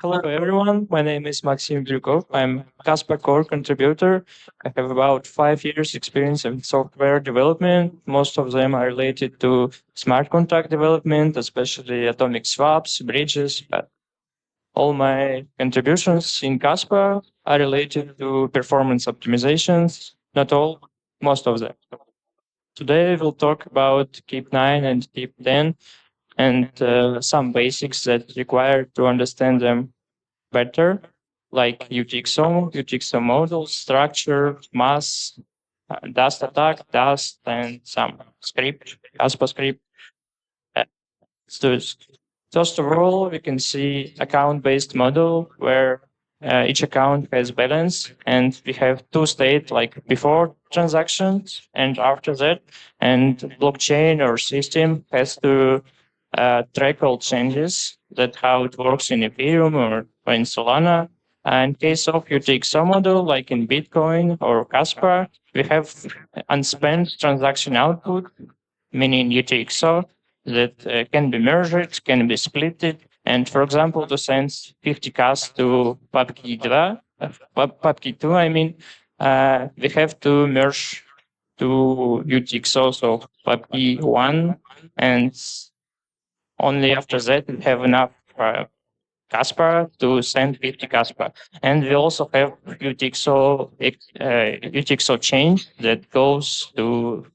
Hello, everyone. My name is Maxim. I'm Kaspa core contributor. I have about 5 years experience in software development. Most of them are related to smart contract development, especially atomic swaps, bridges. But all my contributions in Kaspa are related to performance optimizations. Not all, most of them. Today we'll talk about KIP-9 and KIP-10 and some basics that require to understand them better, like UTXO model, structure, mass, dust attack, dust, and some script, Kaspa script. So first of all, we can see account-based model where each account has balance, and we have two states like before transactions and after that, and blockchain or system has to track all changes. That's how it works in Ethereum or in Solana. In case of UTXO model, like in Bitcoin or Kaspa, we have unspent transaction output, meaning UTXO, that can be merged, can be splitted. And for example, to send 50 cas to PubKey2, we have to merge to UTXO, so PubKey1, and only after that we have enough Kaspa to send 50 Kaspa. And we also have UTXO change that goes to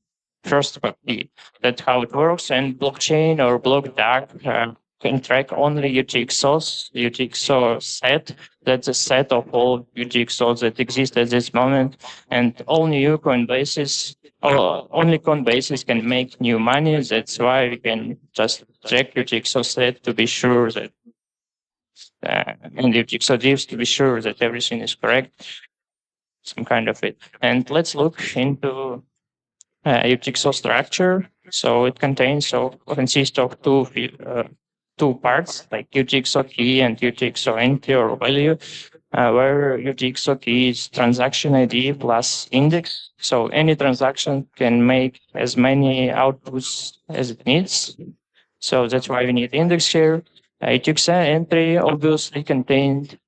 first PubKey. That's how it works. And blockchain or block dark can track only UTXO set. That's a set of all UTXOs that exist at this moment. And all new Coinbases, only Coinbases can make new money. That's why we can just check UTXO set to be sure that and UTXO diffs to be sure that everything is correct. Some kind of it. And let's look into UTXO structure. So it consists of two parts, like UTXO key and UTXO entry or value, where UTXO key is transaction ID plus index. So any transaction can make as many outputs as it needs. So that's why we need index here. UTXO entry obviously contained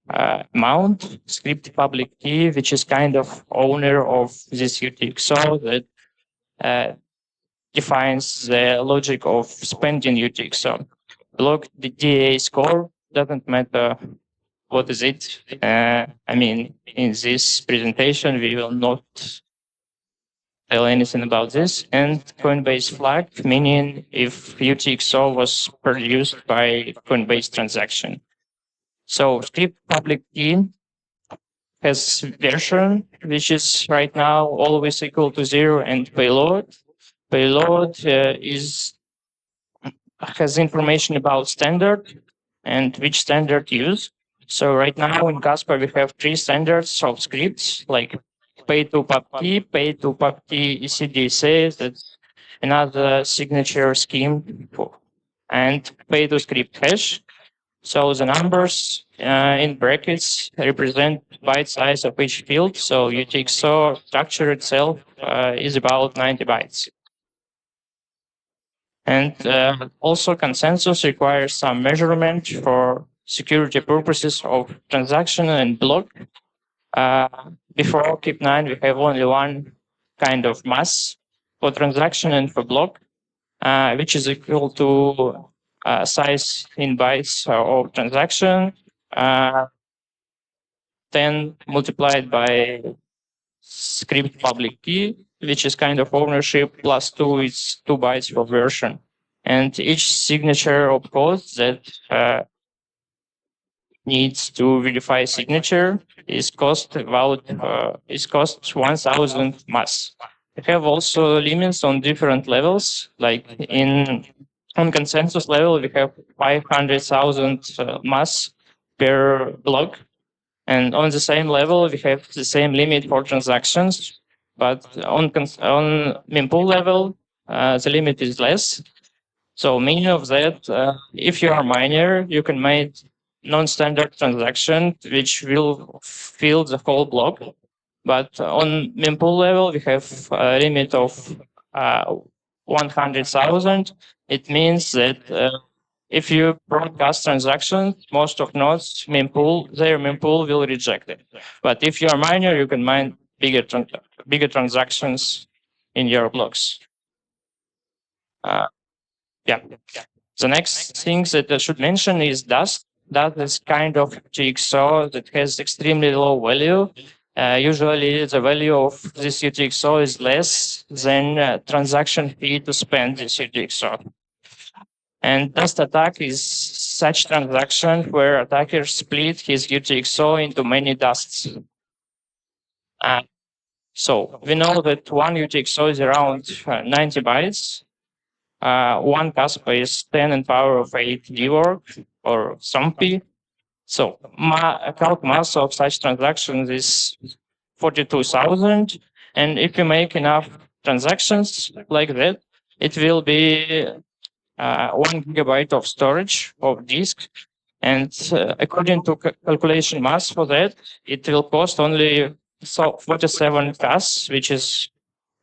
mount script public key, which is kind of owner of this UTXO that defines the logic of spending UTXO. Block the DA score doesn't matter what is it. In this presentation, we will not tell anything about this. And Coinbase flag, meaning if UTXO was produced by Coinbase transaction. So script public key has version, which is right now always equal to 0, and payload. Payload has information about standard and which standard use. So right now in Kaspa, we have 3 standards of scripts, like pay to PubKey, pay to PubKey ECDSA, that's another signature scheme, and pay to script hash. So the numbers in brackets represent byte size of each field. So UTXO structure itself is about 90 bytes. And also consensus requires some measurement for security purposes of transaction and block. Before KIP-9, we have only one kind of mass for transaction and for block, which is equal to size in bytes of transaction, 10 multiplied by script public key, which is kind of ownership, plus 2 is 2 bytes for version. And each signature of code that needs to verify signature is cost 1,000 mass. We have also limits on different levels, like on consensus level, we have 500,000 mass per block. And on the same level, we have the same limit for transactions. But on mempool level, the limit is less. So meaning of that, if you are a miner, you can make non-standard transaction, which will fill the whole block. But on mempool level, we have a limit of 100,000. It means that if you broadcast transactions, most of nodes their mempool will reject it. But if you're a miner, you can mine bigger transactions in your blocks. Yeah. The next thing that I should mention is Dust. That is kind of GXO that has extremely low value. Usually, the value of this UTXO is less than transaction fee to spend this UTXO. And Dust attack is such transaction where attacker split his UTXO into many dusts. So we know that one UTXO is around 90 bytes. One Kaspa is 10 in power of 8 dwork or some p. So calc mass of such transactions is 42,000. And if you make enough transactions like that, it will be 1 gigabyte of storage of disk. And according to calculation mass for that, it will cost only 47 CAS, which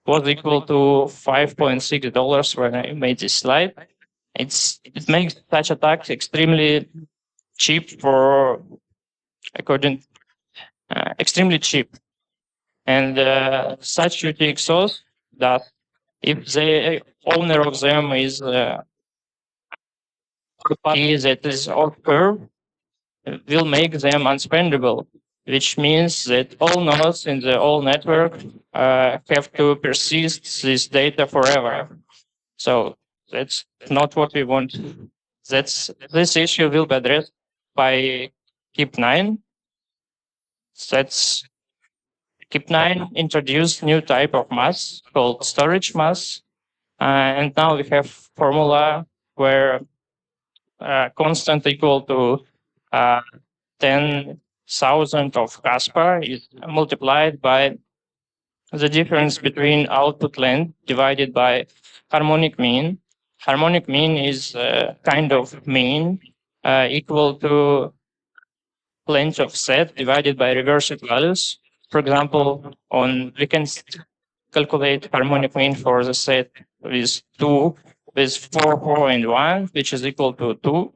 was equal to $5.6 when I made this slide. It makes such attacks extremely cheap extremely cheap. And such UTXOs that if the owner of them is party that is off curve, will make them unspendable, which means that all nodes in the whole network have to persist this data forever. So that's not what we want. This issue will be addressed by KIP-9. That's KIP-9 introduced new type of mass called storage mass, and now we have formula where constant equal to 10,000 of Kaspa is multiplied by the difference between output length divided by harmonic mean. Harmonic mean is kind of mean equal to length of set divided by reversed values. For example, we can calculate harmonic mean for the set with 4, 4, and 1, which is equal to 2.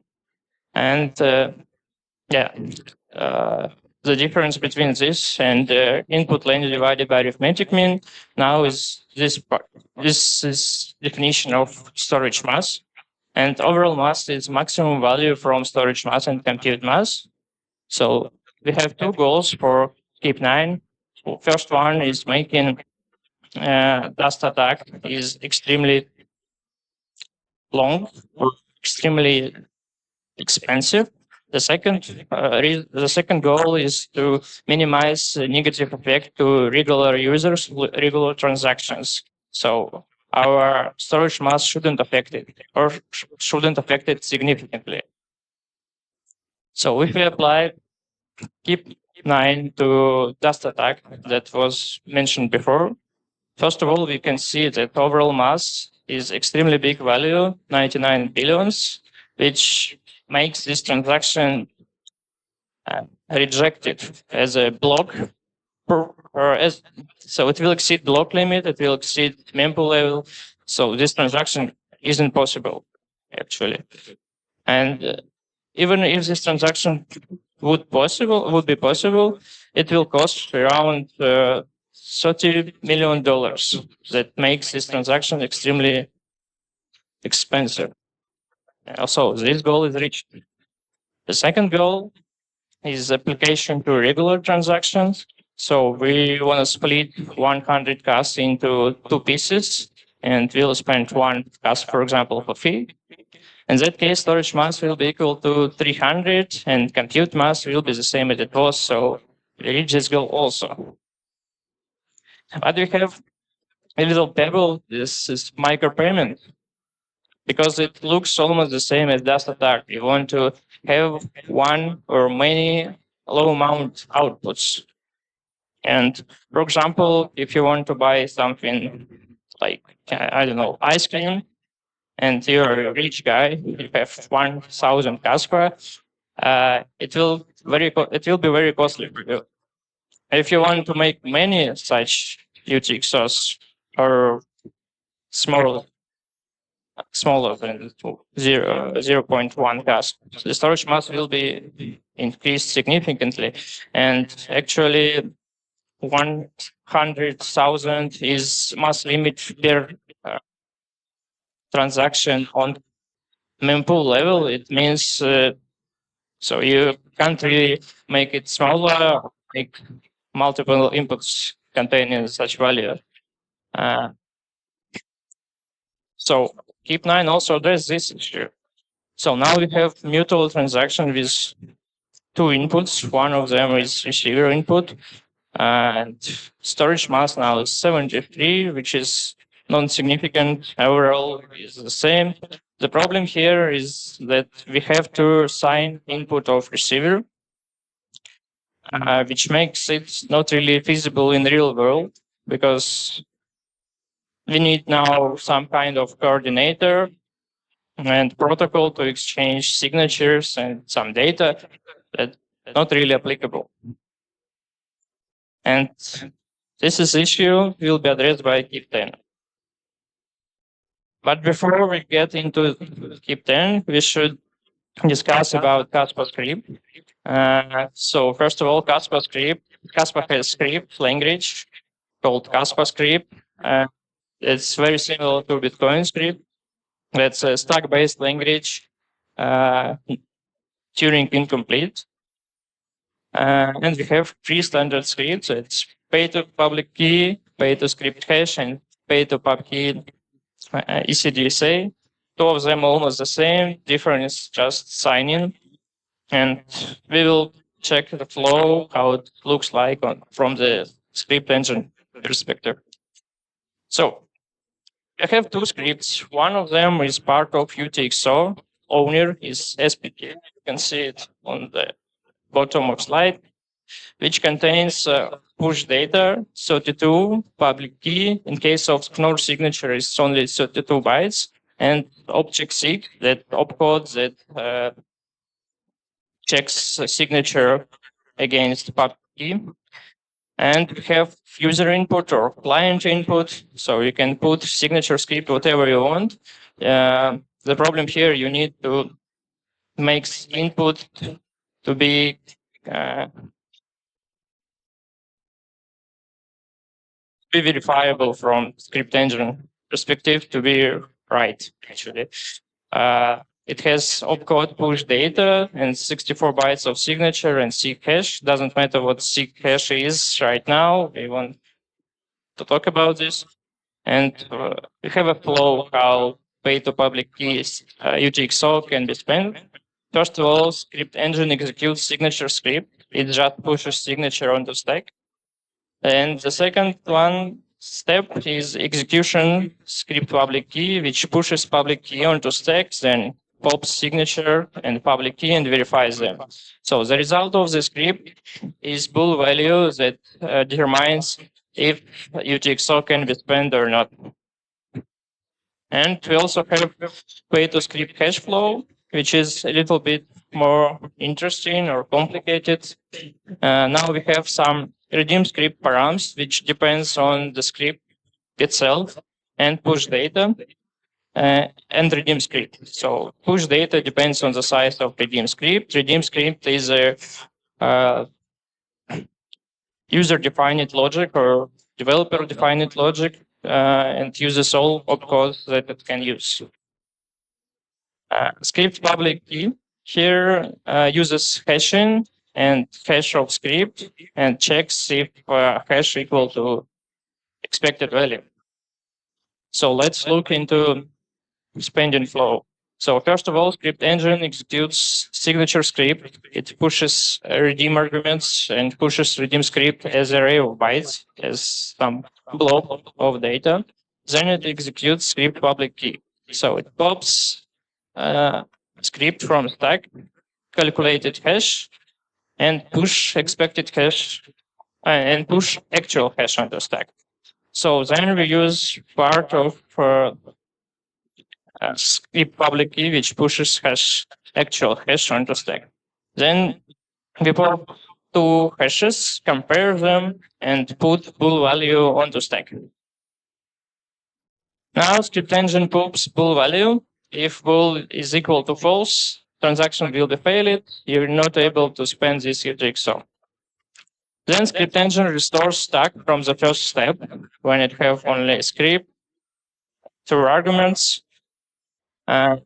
And the difference between this and input length divided by arithmetic mean now is this part. This is definition of storage mass. And overall mass is maximum value from storage mass and compute mass. So we have two goals for KIP-9. First one is making Dust attack is extremely long, extremely expensive. The second goal is to minimize negative effect to regular users, regular transactions. So our storage mass shouldn't affect it or shouldn't affect it significantly. So if we apply KIP-9 to Dust attack that was mentioned before, first of all, we can see that overall mass is extremely big value, 99 billions, which makes this transaction rejected as a block. So it will exceed block limit, it will exceed mempool level. So this transaction isn't possible, actually. And even if this transaction would be possible, it will cost around $30 million. That makes this transaction extremely expensive. Also, this goal is reached. The second goal is application to regular transactions. So we want to split 100 CAS into two pieces, and we'll spend one CAS, for example, for fee. In that case, storage mass will be equal to 300, and compute mass will be the same as it was. So we reach this goal also. But we have a little pebble. This is micropayment, because it looks almost the same as Dust attack. You want to have one or many low amount outputs. And for example, if you want to buy something like, I don't know, ice cream, and you're a rich guy, you have 1,000 Kaspa, it will be very costly for you. If you want to make many such UTXOs or small smaller than 0.1 Kaspa. The storage mass will be increased significantly, and actually 100,000 is mass limit per transaction on mempool level. It means so you can't really make it smaller, make multiple inputs containing such value. So KIP-9 also addresses this issue. So now we have mutual transaction with two inputs. One of them is receiver input, and storage mass now is 73, which is non-significant. Overall is the same. The problem here is that we have to sign input of receiver, which makes it not really feasible in the real world, because we need now some kind of coordinator and protocol to exchange signatures and some data that not really applicable. And this is issue will be addressed by KIP-10. But before we get into KIP-10, we should discuss about Kaspa script. So first of all, Kaspa has script language called Kaspa script. It's very similar to Bitcoin script. That's a stack-based language, Turing incomplete. And we have three standard scripts. It's pay to public key, pay to script hash, and pay to pub key ECDSA. Two of them almost the same. Difference just signing. And we will check the flow, how it looks like from the script engine perspective. So I have two scripts. One of them is part of UTXO. Owner is SPK. You can see it on the bottom of slide, which contains push data, 32 public key. In case of Knorr signature, it's only 32 bytes, and object sig, that opcode that checks signature against public key. And we have user input or client input, so you can put signature script whatever you want. The problem here, you need to make input to be verifiable from script engine perspective to be right, actually. It has opcode push data and 64 bytes of signature and seek hash. Doesn't matter what seek hash is right now. We want to talk about this. And we have a flow how pay to public keys UTXO can be spent. First of all, script engine executes signature script. It just pushes signature onto stack. And the second one step is execution script public key, which pushes public key onto stacks, then pops signature and public key and verifies them. So the result of the script is bool value that determines if UTXO can be spent or not. And we also have pay to script hash flow, which is a little bit more interesting or complicated. Now we have some redeem script params, which depends on the script itself, and push data and redeem script. So push data depends on the size of redeem script. Redeem script is a user-defined logic or developer-defined logic, and uses all opcodes that it can use. Script public key here uses hashing and hash of script and checks if hash equal to expected value. So let's look into spending flow. So first of all, script engine executes signature script. It pushes redeem arguments and pushes redeem script as array of bytes, as some block of data. Then it executes script public key. So it pops script from stack, calculated hash, and push expected hash, and push actual hash onto stack. So then we use part of script public key, which pushes actual hash onto stack. Then we put two hashes, compare them, and put bool value onto stack. Now script engine pulls bool value. If bool is equal to false, transaction will be failed. You're not able to spend this UTXO. Then script engine restores stack from the first step when it have only script, two arguments, and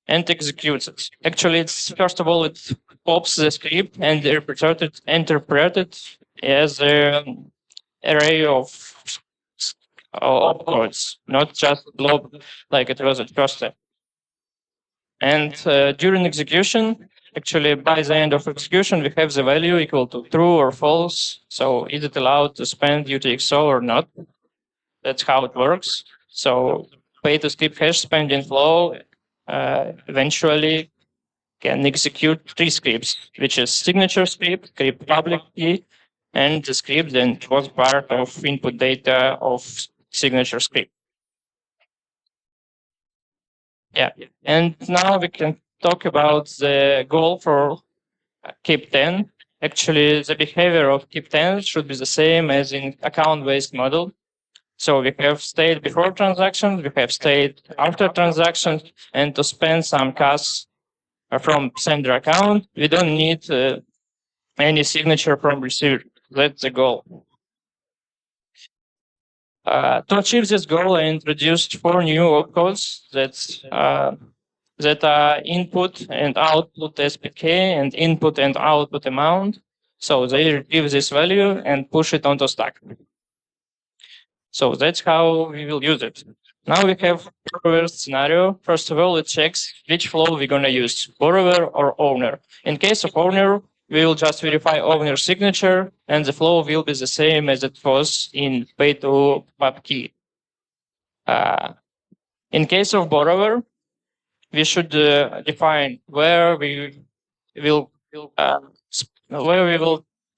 executes it. Actually, it's first of all it pops the script and interpreted as an array of opcodes, not just blob like it was at first step. And during execution, actually by the end of execution, we have the value equal to true or false. So is it allowed to spend UTXO or not? That's how it works. So pay to script hash spending flow eventually can execute three scripts, which is signature script public key, and the script that was part of input data of signature script. Yeah, and now we can talk about the goal for KIP-10. Actually, the behavior of KIP-10 should be the same as in account-based model. So we have state before transactions, we have state after transactions, and to spend some cash from sender account, we don't need any signature from receiver. That's the goal. To achieve this goal, I introduced 4 new opcodes that are input and output SPK and input and output amount. So they retrieve this value and push it onto stack. So that's how we will use it. Now we have borrower scenario. First of all, it checks which flow we're going to use, borrower or owner. In case of owner, we will just verify owner signature, and the flow will be the same as it was in pay to pub key. In case of borrower, we should define where we will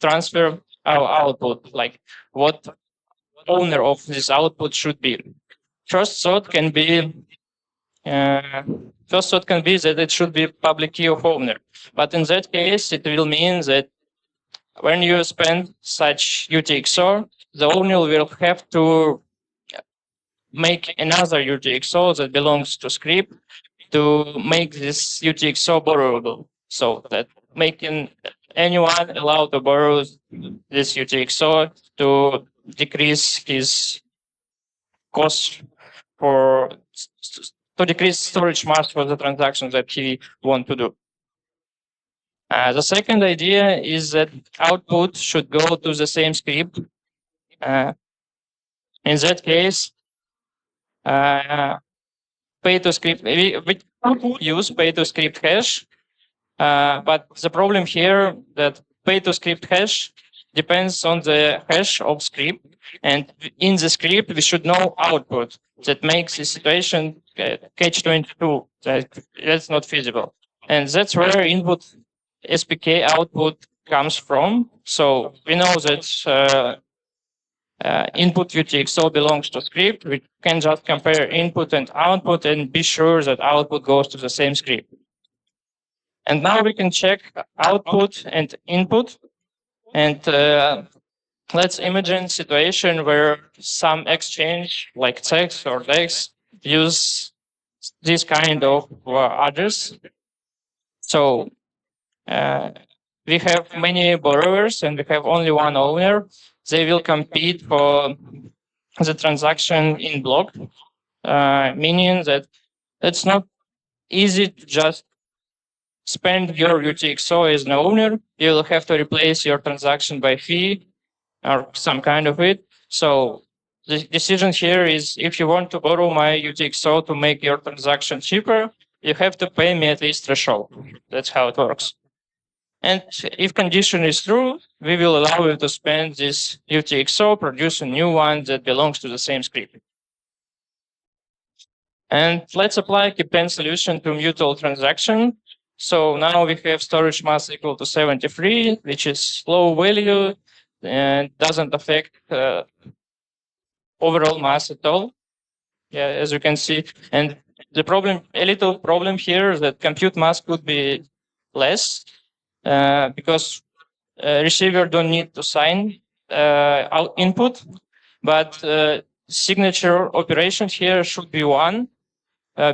transfer our output, like what owner of this output should be. First thought can be that it should be public key of owner, but in that case, it will mean that when you spend such UTXO, the owner will have to make another UTXO that belongs to script to make this UTXO borrowable, so that making anyone allowed to borrow this UTXO to decrease his cost to decrease storage mass for the transactions that he want to do. The second idea is that output should go to the same script. In that case, pay to script, we use pay to script hash, but the problem here that pay to script hash depends on the hash of script, and in the script we should know output. That makes the situation catch-22. That's not feasible, and that's where input SPK output comes from. So we know that input UTXO belongs to script. We can just compare input and output and be sure that output goes to the same script. And now we can check output and input. And let's imagine a situation where some exchange like text or DEX use this kind of address. So we have many borrowers and we have only one owner. They will compete for the transaction in block, meaning that it's not easy to just spend your UTXO as an owner. You will have to replace your transaction by fee or some kind of it. So the decision here is if you want to borrow my UTXO to make your transaction cheaper, you have to pay me at least threshold. That's how it works. And if condition is true, we will allow you to spend this UTXO, produce a new one that belongs to the same script. And let's apply KIP-10 solution to mutual transaction. So now we have storage mass equal to 73, which is low value and doesn't affect overall mass at all. Yeah, as you can see. And the problem, a little problem here is that compute mass could be less because receiver don't need to sign out input, but signature operation here should be 1,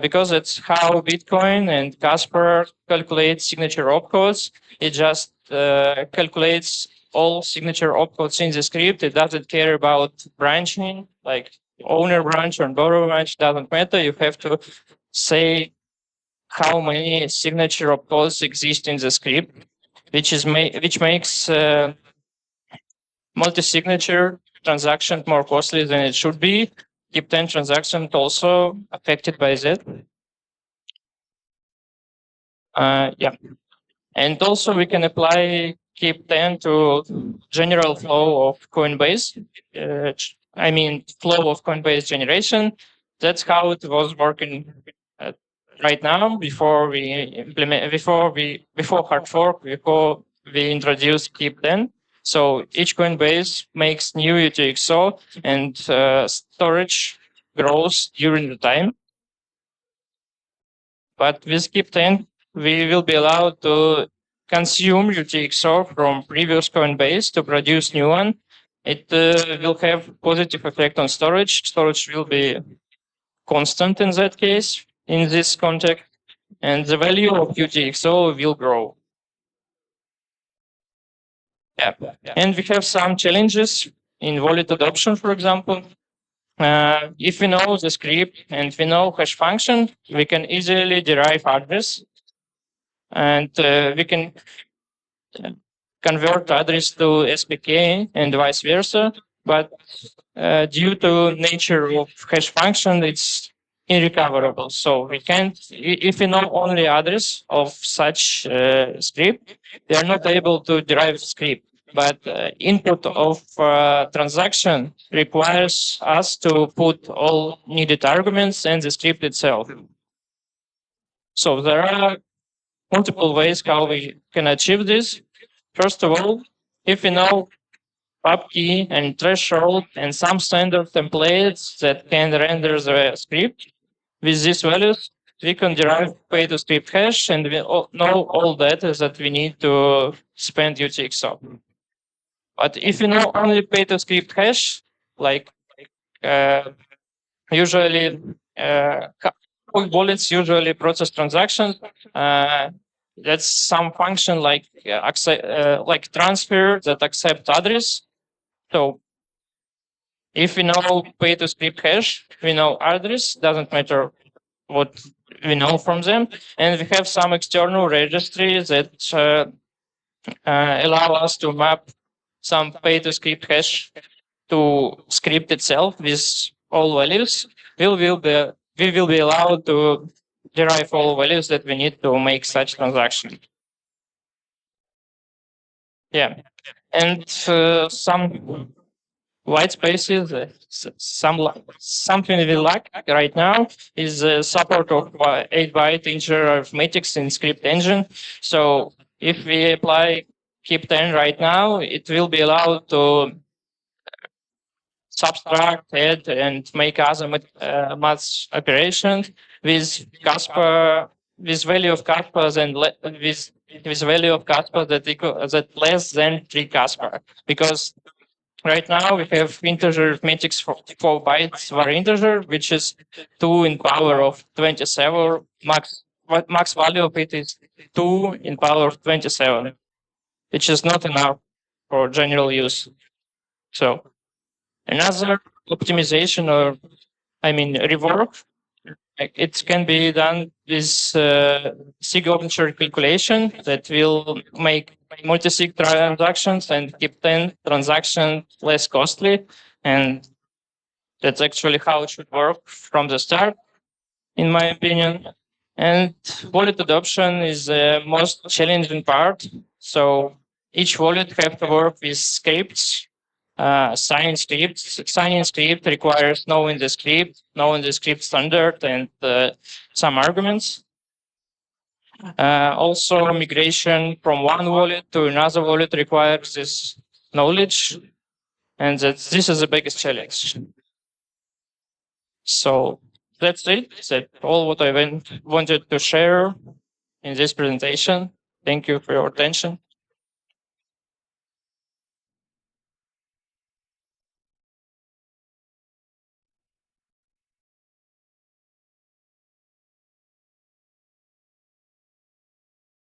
because it's how Bitcoin and Kaspa calculate signature opcodes. It just calculates all signature opcodes in the script. It doesn't care about branching, like owner branch or borrower branch, doesn't matter. You have to say how many signature opcodes exist in the script, which makes multi-signature transaction more costly than it should be. KIP-10 transaction also affected by that. Yeah. And also we can apply KIP-10 to general flow of Coinbase. I mean, flow of Coinbase generation. That's how it was working right now before we implement, before hard fork, before we introduce KIP-10. So each Coinbase makes new UTXO and storage grows during the time. But with KIP-10, we will be allowed to consume UTXO from previous Coinbase to produce new one. It will have positive effect on storage. Storage will be constant in that case, in this context, and the value of UTXO will grow. Yeah. And we have some challenges in wallet adoption, for example. If we know the script and we know hash function, we can easily derive address, and we can convert address to SPK and vice versa. But due to nature of hash function, it's irrecoverable. So we can't, if we know only address of such script, we are not able to derive script. But input of transaction requires us to put all needed arguments and the script itself. So there are multiple ways how we can achieve this. First of all, if we know pub key and threshold and some standard templates that can render the script, with these values, we can derive pay to script hash, and we know all data that we need to spend UTXO. But if you know only pay to script hash, like usually wallets usually process transactions. That's some function like transfer that accept address. So if we know pay to script hash, we know address, doesn't matter what we know from them. And we have some external registries that allow us to map some pay to script hash to script itself with all values. We will be allowed to derive all values that we need to make such transaction. Yeah, and some white spaces, something we lack right now is support of 8-byte integer arithmetics in script engine. So if we apply KIP-10 right now, it will be allowed to subtract, add, and make other math operations with Kaspa, with value of Kaspa with value of Kaspa that less than 3 Kaspa, because right now we have integer arithmetics for 4 bytes var integer, which is 2 in power of 27. Max value of it is 2 in power of 27, which is not enough for general use. So another optimization, or rework, it can be done with sig-open-share calculation that will make multi-sig transactions and KIP-10 transactions less costly. And that's actually how it should work from the start, in my opinion. And wallet adoption is the most challenging part. So each wallet have to work with scripts. Signing script requires knowing the script standard and some arguments. Also, migration from one wallet to another wallet requires this knowledge, and this is the biggest challenge. So that's it. That's all what I wanted to share in this presentation. Thank you for your attention.